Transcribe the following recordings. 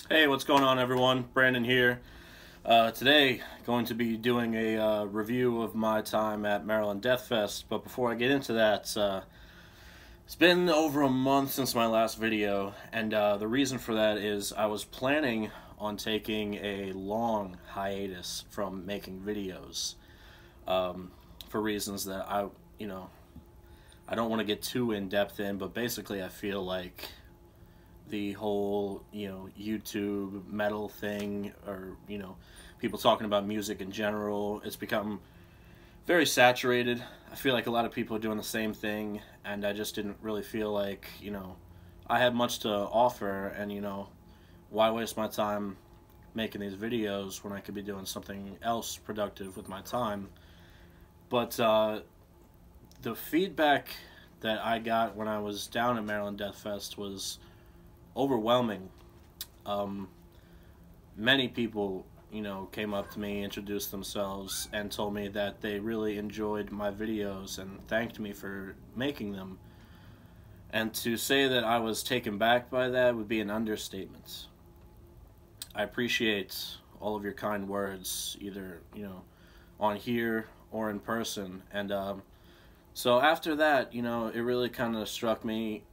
Hey, what's going on, everyone? Brandon here. Today, going to be doing a review of my time at Maryland Death Fest. But before I get into that, it's been over a month since my last video, and the reason for that is I was planning on taking a long hiatus from making videos for reasons that I don't want to get too in depth in. But basically, I feel like the whole YouTube metal thing, or people talking about music in general, it's become very saturated. I feel like a lot of people are doing the same thing, and I just didn't really feel like I had much to offer, and why waste my time making these videos when I could be doing something else productive with my time. But the feedback that I got when I was down at Maryland Death Fest was overwhelming. Many people, came up to me, introduced themselves, and told me that they really enjoyed my videos and thanked me for making them. And to say that I was taken back by that would be an understatement. I appreciate all of your kind words, either, on here or in person. And so after that, it really kind of struck me,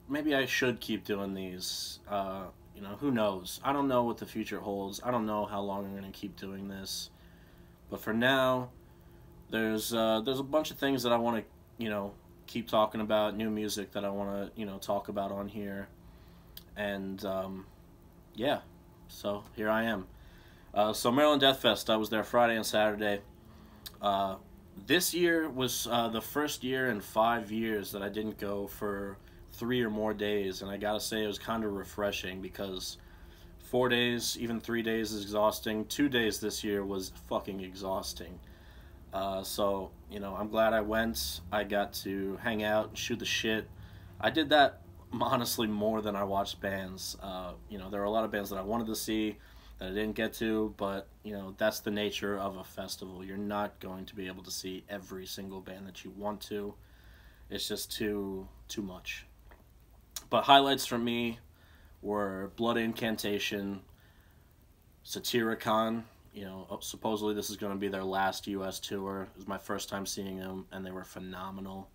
maybe I should keep doing these. Who knows? I don't know what the future holds. I don't know how long I'm going to keep doing this. But for now, there's a bunch of things that I want to, keep talking about, new music that I want to, talk about on here. And, yeah. So, here I am. So, Maryland Death Fest, I was there Friday and Saturday. This year was the first year in 5 years that I didn't go for 3 or more days, and I gotta say it was kind of refreshing, because 4 days, even 3 days is exhausting. 2 days this year was fucking exhausting. So, I'm glad I went. I got to hang out and shoot the shit. I did that, honestly, more than I watched bands. There were a lot of bands that I wanted to see that I didn't get to, but, that's the nature of a festival. You're not going to be able to see every single band that you want to. It's just too much. But highlights for me were Blood Incantation, Satyricon. Supposedly this is going to be their last U.S. tour. It was my first time seeing them, and they were phenomenal.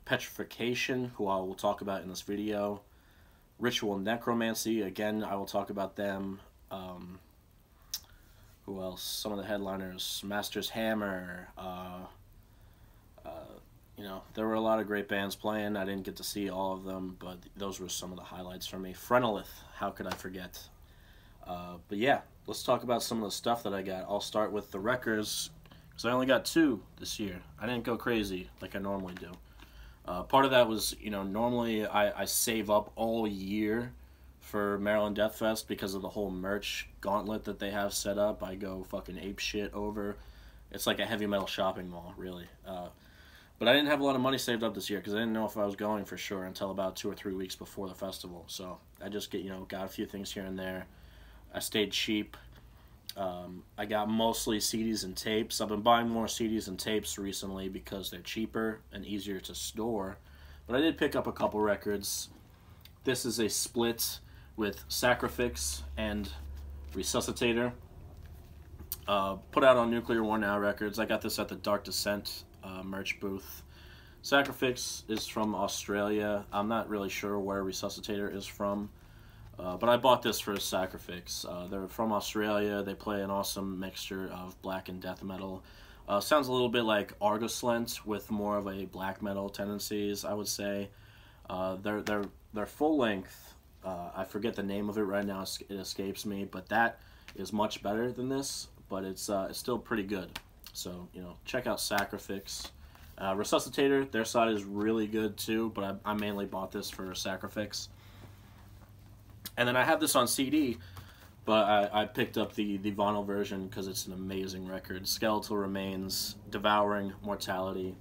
Petrification, who I will talk about in this video. Ritual Necromancy, again, I will talk about them. Who else? Some of the headliners. Master's Hammer. There were a lot of great bands playing. I didn't get to see all of them, but those were some of the highlights for me. Phrenolith, how could I forget? But yeah, let's talk about some of the stuff that I got. I'll start with the records, because I only got 2 this year. I didn't go crazy like I normally do. Part of that was, normally I save up all year for Maryland Death Fest because of the whole merch gauntlet that they have set up. I go fucking ape shit over. It's like a heavy metal shopping mall, really. But I didn't have a lot of money saved up this year because I didn't know if I was going for sure until about 2 or 3 weeks before the festival. So I just got a few things here and there. I stayed cheap. I got mostly CDs and tapes. I've been buying more CDs and tapes recently because they're cheaper and easier to store. But I did pick up a couple records. This is a split with Sacrifix and Resuscitator. Put out on Nuclear War Now Records. I got this at the Dark Descent merch booth. Sacrifix is from Australia. I'm not really sure where Resuscitator is from, but I bought this for Sacrifix. They're from Australia. They play an awesome mixture of black and death metal. Sounds a little bit like Argoslent with more of a black metal tendencies, I would say. They're full length. I forget the name of it right now. It escapes me, but that is much better than this. But it's still pretty good. So, check out Sacrifix. Resuscitator, their side is really good too, but I mainly bought this for Sacrifix. And then I have this on CD, but I picked up the vinyl version because it's an amazing record. Skeletal Remains, Devouring Mortality,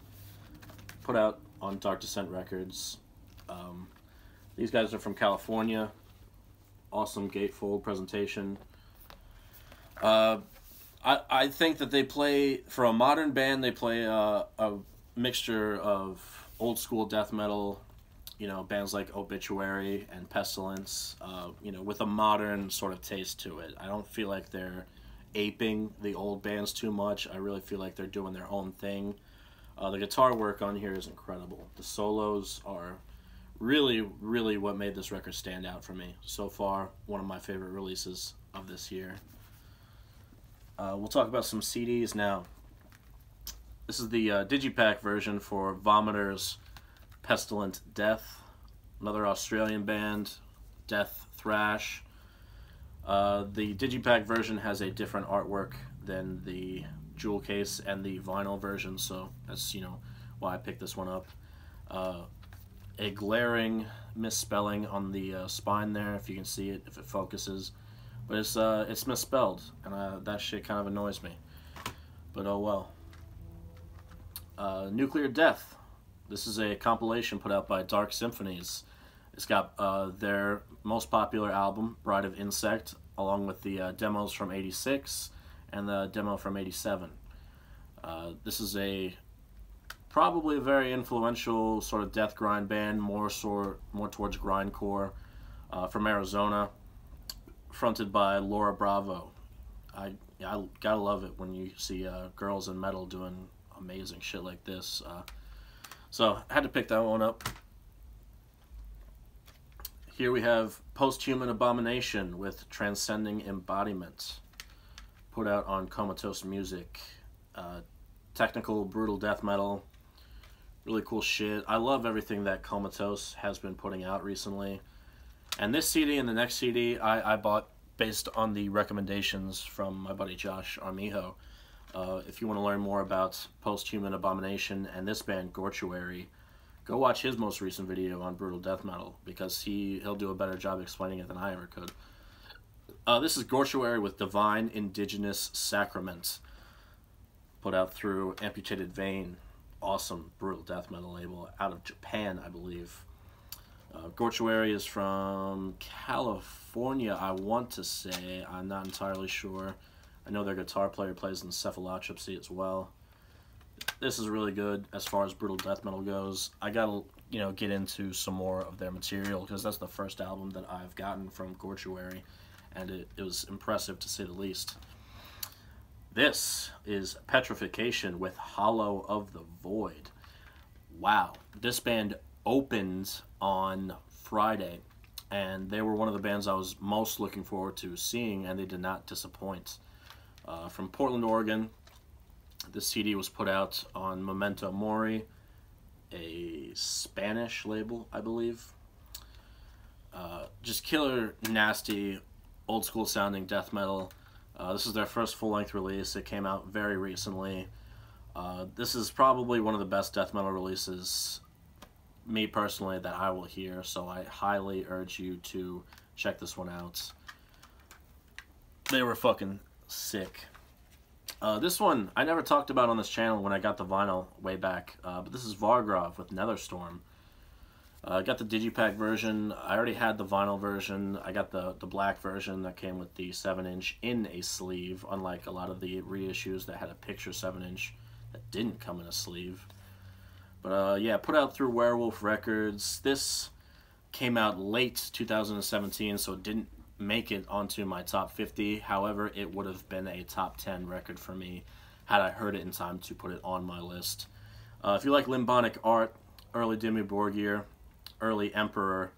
put out on Dark Descent Records. These guys are from California. Awesome gatefold presentation. I think that they play, for a modern band, they play a mixture of old school death metal, You know, bands like Obituary and Pestilence, you know, with a modern sort of taste to it. I don't feel like they're aping the old bands too much. I really feel like they're doing their own thing. The guitar work on here is incredible. The solos are really, really what made this record stand out for me. So far, one of my favorite releases of this year. We'll talk about some CDs now. This is the Digipack version for Vomitor's Pestilent Death, another Australian band, death thrash. The Digipack version has a different artwork than the jewel case and the vinyl version, so that's, you know, why I picked this one up. A glaring misspelling on the spine there, if you can see it, if it focuses, but it's misspelled, and that shit kind of annoys me, but oh well. Nuclear Death. This is a compilation put out by Dark Symphonies. It's got their most popular album, Bride of Insect, along with the demos from '86 and the demo from '87. This is probably a very influential sort of death grind band, more towards grindcore, from Arizona, fronted by Laura Bravo. I gotta love it when you see girls in metal doing amazing shit like this. So I had to pick that one up. Here we have Posthuman Abomination with Transcending Embodiment, put out on Comatose Music. Technical, brutal death metal. Really cool shit. I love everything that Comatose has been putting out recently. And this CD and the next CD I bought based on the recommendations from my buddy Josh Armijo. If you want to learn more about Posthuman Abomination and this band, Gortuary, go watch his most recent video on brutal death metal, because he'll do a better job explaining it than I ever could. This is Gortuary with Divine Indigenous Sacrament, put out through Amputated Vein. Awesome brutal death metal label out of Japan, I believe. Gortuary is from California, I want to say. I'm not entirely sure. I know their guitar player plays in Cephalotropsy as well. This is really good as far as brutal death metal goes. I gotta, you know, get into some more of their material, because that's the first album that I've gotten from Gortuary, and it was impressive to say the least. This is Petrification with Hollow of the Void. Wow. This band opened on Friday, and they were one of the bands I was most looking forward to seeing, and they did not disappoint. From Portland, Oregon, this CD was put out on Memento Mori, a Spanish label, I believe. Just killer, nasty, old school sounding death metal. This is their first full-length release. It came out very recently. This is probably one of the best death metal releases, me personally, that I will hear, so I highly urge you to check this one out. They were fucking sick. This one I never talked about on this channel when I got the vinyl way back, but this is Vargrov with Netherstorm. I got the Digipack version. I already had the vinyl version. I got the black version that came with the 7-inch in a sleeve, unlike a lot of the reissues that had a picture 7-inch that didn't come in a sleeve. But yeah, put out through Werewolf Records. This came out late 2017, so it didn't make it onto my top 50. However, it would have been a top 10 record for me had I heard it in time to put it on my list. If you like Limbonic art, early Dimmu Borgir, early Emperor,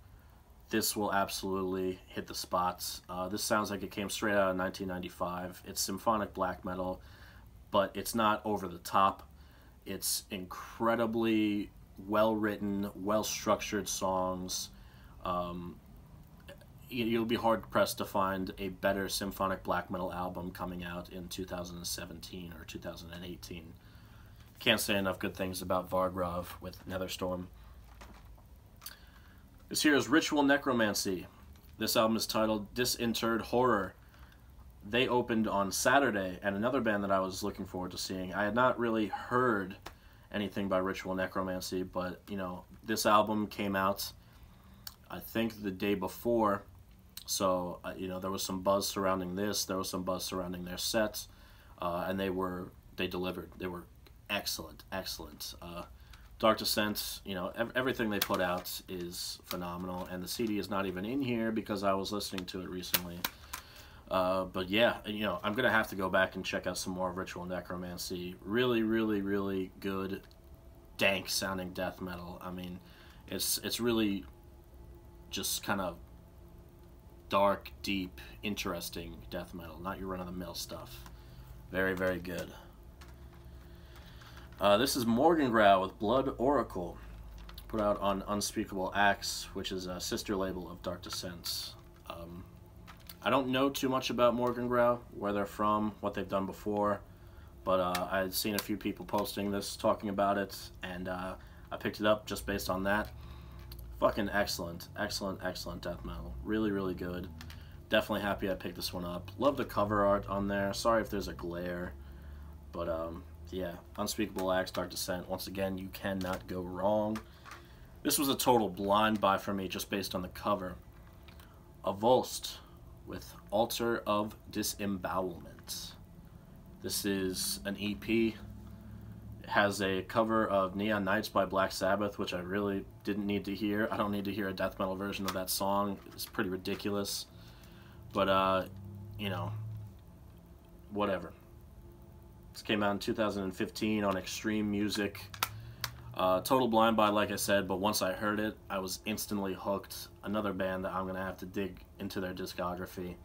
this will absolutely hit the spots. This sounds like it came straight out of 1995. It's symphonic black metal, but it's not over the top. It's incredibly well-written, well-structured songs. You'll be hard-pressed to find a better symphonic black metal album coming out in 2017 or 2018. Can't say enough good things about Vargrov with Netherstorm. This here is Ritual Necromancy. This album is titled Disinterred Horror. They opened on Saturday, and another band that I was looking forward to seeing. I had not really heard anything by Ritual Necromancy, but, you know, this album came out, I think, the day before, so, you know, there was some buzz surrounding this, there was some buzz surrounding their sets, and they delivered. They were excellent. Dark Descent, you know, everything they put out is phenomenal, and the CD is not even in here because I was listening to it recently. But yeah, you know, I'm gonna have to go back and check out some more Ritual Necromancy. Really, really, really good, dank sounding death metal. I mean, it's really just kind of dark, deep, interesting death metal, not your run-of-the-mill stuff. Very, very good. This is Morgengrau with Blood Oracle, put out on Unspeakable Acts, which is a sister label of Dark Descent. I don't know too much about Morgengrau, where they're from, what they've done before, but I had seen a few people posting this, talking about it, and I picked it up just based on that. Fucking excellent, excellent, excellent death metal. Really, really good. Definitely happy I picked this one up. Love the cover art on there. Sorry if there's a glare, but yeah, Unspeakable Acts, Dark Descent. Once again, you cannot go wrong. This was a total blind buy for me just based on the cover. Avulsed with Altar of Disembowelment. This is an EP. It has a cover of Neon Nights by Black Sabbath, which I really didn't need to hear. I don't need to hear a death metal version of that song. It's pretty ridiculous. But, you know, whatever. This came out in 2015 on Extreme Music. Total blind buy, like I said, but once I heard it, I was instantly hooked. Another band that I'm going to have to dig into their discography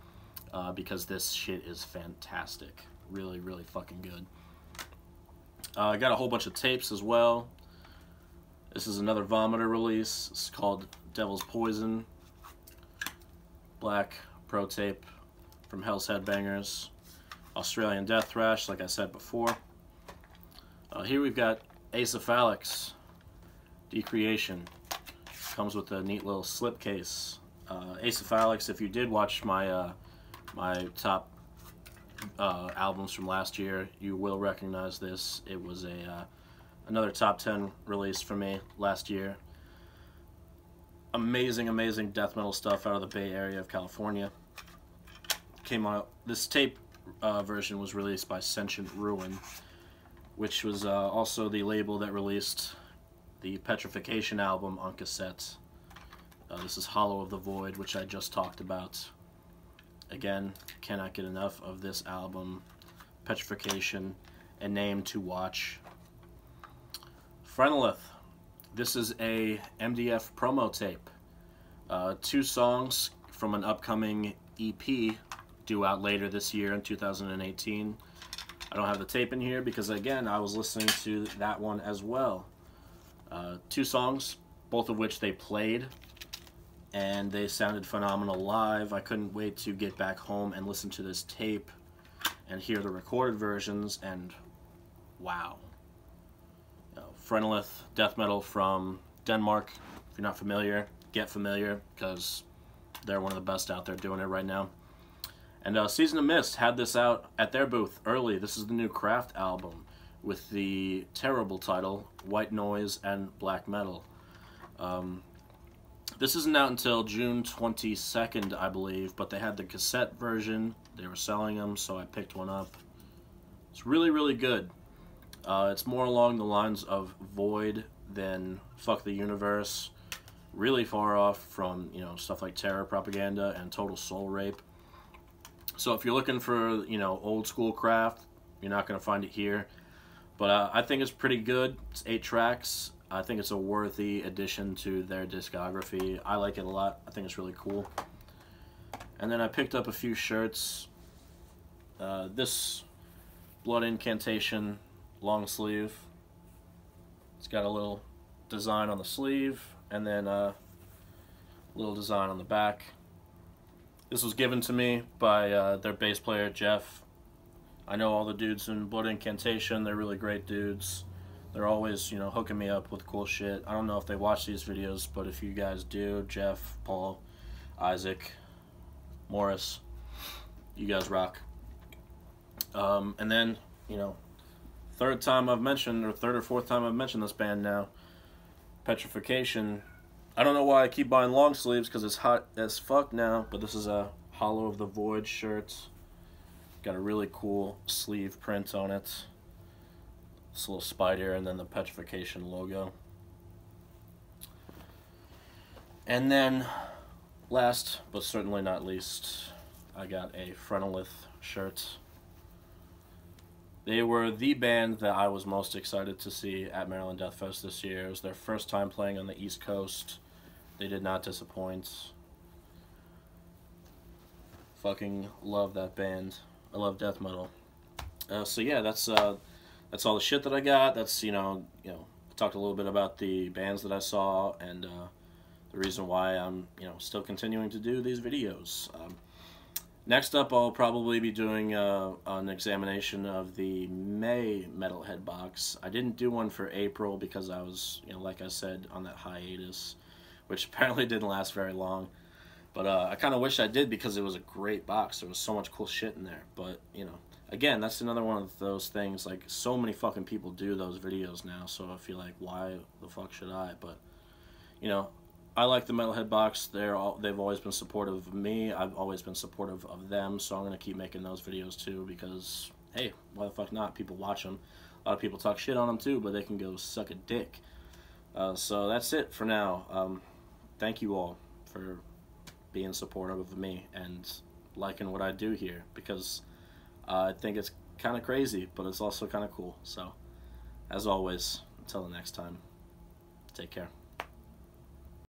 because this shit is fantastic. Really, really fucking good. I got a whole bunch of tapes as well. This is another Vomiter release. It's called Devil's Poison. Black Pro Tape from Hell's Headbangers. Australian Death Thrash, like I said before. Here we've got Acephalix, Decreation. Comes with a neat little slipcase. Acephalix, if you did watch my my top albums from last year, you will recognize this. It was another top 10 release for me last year. Amazing, amazing death metal stuff out of the Bay Area of California. Came out. This tape version was released by Sentient Ruin, which was also the label that released the Petrification album on cassette. This is Hollow of the Void, which I just talked about. Again, cannot get enough of this album. Petrification, a name to watch. Phrenolith. This is a MDF promo tape. 2 songs from an upcoming EP due out later this year in 2018. I don't have the tape in here because, again, I was listening to that one as well. 2 songs, both of which they played, and they sounded phenomenal live. I couldn't wait to get back home and listen to this tape and hear the recorded versions, and wow. Phrenolith, death metal from Denmark. If you're not familiar, get familiar, because they're one of the best out there doing it right now. And Season of Mist had this out at their booth early. This is the new Craft album with the terrible title, White Noise and Black Metal. This isn't out until June 22nd, I believe, but they had the cassette version. They were selling them, so I picked one up. It's really, really good. It's more along the lines of Void than Fuck the Universe. Really far off from, you know, stuff like Terror Propaganda and Total Soul Rape. So if you're looking for, you know, old school Craft, you're not going to find it here. But I think it's pretty good. It's 8 tracks. I think it's a worthy addition to their discography. I like it a lot. I think it's really cool. And then I picked up a few shirts. This Blood Incantation long sleeve. It's got a little design on the sleeve and then a little design on the back. This was given to me by their bass player, Jeff. I know all the dudes in Blood Incantation. They're really great dudes. They're always, you know, hooking me up with cool shit. I don't know if they watch these videos, but if you guys do, Jeff, Paul, Isaac, Morris, you guys rock. And then, you know, third or fourth time I've mentioned this band now, Petrification. I don't know why I keep buying long sleeves because it's hot as fuck now, but this is a Hollow of the Void shirt. Got a really cool sleeve print on it. this little spider, and then the petrification logo. And then, last but certainly not least, I got a Frontalith shirt. They were the band that I was most excited to see at Maryland Death Fest this year. It was their first time playing on the East Coast. They did not disappoint. Fucking love that band. I love death metal. So yeah, that's all the shit that I got. That's I talked a little bit about the bands that I saw and the reason why I'm still continuing to do these videos. Next up, I'll probably be doing an examination of the May Metalhead box. I didn't do one for April because I was, like I said, on that hiatus, which apparently didn't last very long. But I kind of wish I did because it was a great box. There was so much cool shit in there. But, again, that's another one of those things, like, so many fucking people do those videos now, so I feel like, why the fuck should I? But, I like the Metalhead box. They've always been supportive of me. I've always been supportive of them, so I'm going to keep making those videos too because, hey, why the fuck not? People watch them. A lot of people talk shit on them too, but they can go suck a dick. So that's it for now. Thank you all for being supportive of me and liking what I do here because I think it's kind of crazy, but it's also kind of cool. So, as always, until the next time, take care.